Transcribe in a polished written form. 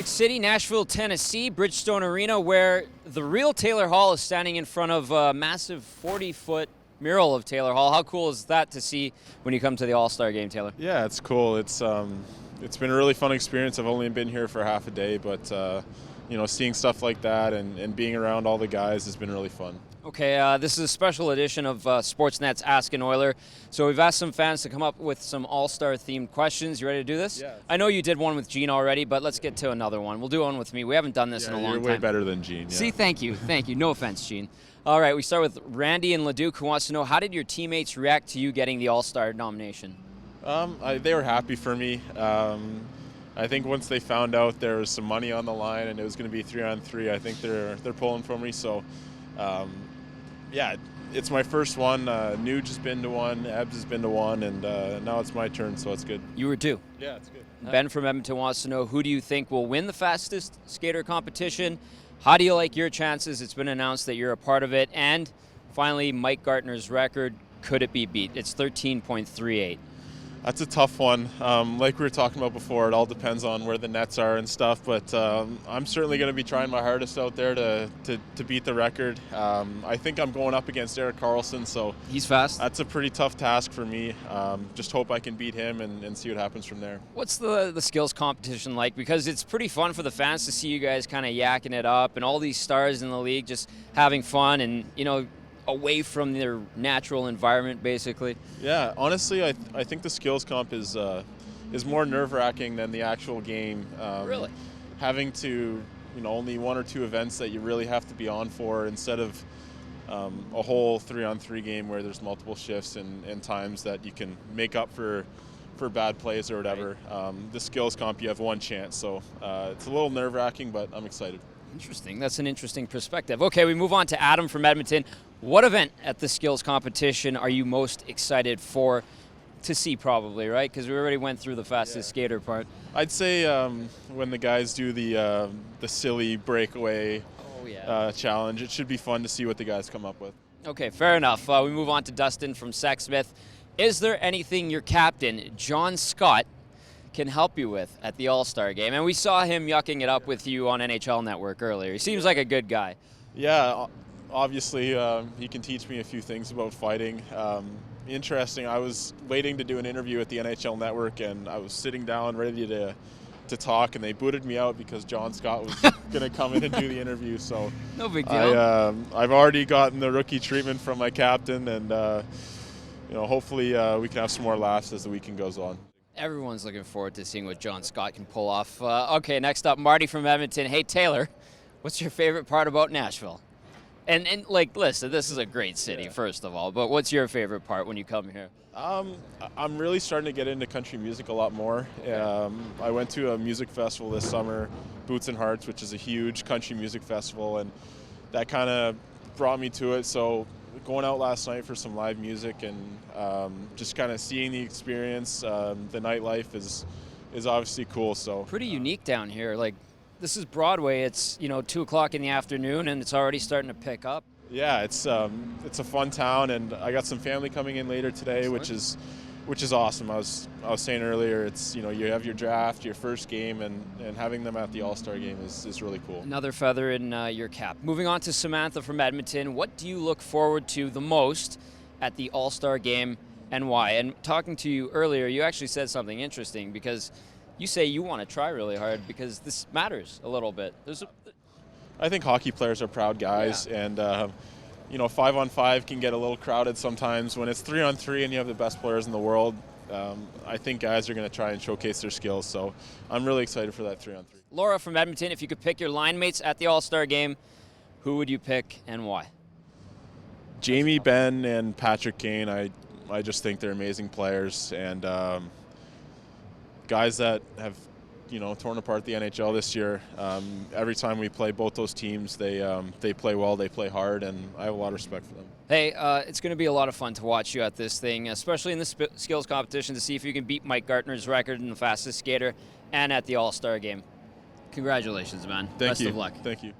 Music City, Nashville, Tennessee, Bridgestone Arena, where the real Taylor Hall is standing in front of a massive 40-foot mural of Taylor Hall. How cool is that to see when you come to the All-Star Game, Taylor? Yeah, it's cool. It's been a really fun experience. I've only been here for half a day, but seeing stuff like that and being around all the guys has been really fun. Okay, this is a special edition of Sportsnet's Ask an Oiler. So we've asked some fans to come up with some All-Star themed questions. You ready to do this? Yeah. I know you did one with Gene already, but let's get to another one. We'll do one with me. We haven't done this in a long time. You're way better than Gene. Yeah. See, thank you. Thank you. No offense, Gene. All right, we start with Randy in Leduc, who wants to know, how did your teammates react to you getting the All-Star nomination? They were happy for me. I think once they found out there was some money on the line and it was going to be 3-on-3, I think they're pulling for me. So, yeah, it's my first one. Nuge has been to one, Ebbs has been to one, and now it's my turn, so it's good. You were two. Yeah, it's good. Ben from Edmonton wants to know, who do you think will win the fastest skater competition? How do you like your chances? It's been announced that you're a part of it. And finally, Mike Gartner's record, could it be beat? It's 13.38. That's a tough one. Like we were talking about before, it all depends on where the nets are and stuff, but I'm certainly going to be trying my hardest out there to beat the record. I think I'm going up against Eric Carlson, so he's fast. That's a pretty tough task for me. Just hope I can beat him and see what happens from there. What's the skills competition like? Because it's pretty fun for the fans to see you guys kind of yakking it up and all these stars in the league just having fun and, away from their natural environment, basically. Yeah, honestly, I think the skills comp is more nerve-wracking than the actual game. Really? Having to, only one or two events that you really have to be on for instead of a whole 3-on-3 game where there's multiple shifts and times that you can make up for bad plays or whatever. Right. The skills comp, you have one chance, so it's a little nerve-wracking, but I'm excited. Interesting. That's an interesting perspective. Okay, we move on to Adam from Edmonton. What event at the skills competition are you most excited for to see, probably, right? Because we already went through the fastest skater part. I'd say when the guys do the silly breakaway challenge, it should be fun to see what the guys come up with. Okay, fair enough. We move on to Dustin from Sexsmith. Is there anything your captain, John Scott, can help you with at the All-Star Game? And we saw him yucking it up with you on NHL Network earlier. He seems like a good guy. Yeah, obviously he can teach me a few things about fighting. Interesting, I was waiting to do an interview at the NHL Network, and I was sitting down ready to talk, and they booted me out because John Scott was going to come in and do the interview. So no big deal. I've already gotten the rookie treatment from my captain, and hopefully we can have some more laughs as the weekend goes on. Everyone's looking forward to seeing what John Scott can pull off. Okay, next up, Marty from Edmonton. Hey, Taylor, what's your favorite part about Nashville? And listen, this is a great city, first of all, but what's your favorite part when you come here? I'm really starting to get into country music a lot more. I went to a music festival this summer, Boots and Hearts, which is a huge country music festival, and that kind of brought me to it. So going out last night for some live music and just kind of seeing the experience, the nightlife is obviously cool. So pretty unique down here. Like, this is Broadway. It's 2 o'clock in the afternoon, and it's already starting to pick up. Yeah, it's a fun town, and I got some family coming in later today, which is awesome. I was saying earlier, it's you have your draft, your first game, and having them at the All-Star Game is really cool. Another feather in your cap. Moving on to Samantha from Edmonton. What do you look forward to the most at the All-Star Game, and why? And talking to you earlier, you actually said something interesting, because you say you want to try really hard because this matters a little bit. I think hockey players are proud guys, and 5-on-5 can get a little crowded sometimes. When it's 3-on-3 and you have the best players in the world, I think guys are going to try and showcase their skills. So I'm really excited for that 3-on-3. Laura from Edmonton, if you could pick your line mates at the All-Star Game, who would you pick and why? Jamie Benn and Patrick Kane. I just think they're amazing players, and guys that have torn apart the NHL this year. Every time we play both those teams, they play well, they play hard, and I have a lot of respect for them. Hey, it's going to be a lot of fun to watch you at this thing, especially in the skills competition, to see if you can beat Mike Gartner's record in the fastest skater and at the All-Star Game. Congratulations, man. Thank you. Best of luck. Thank you.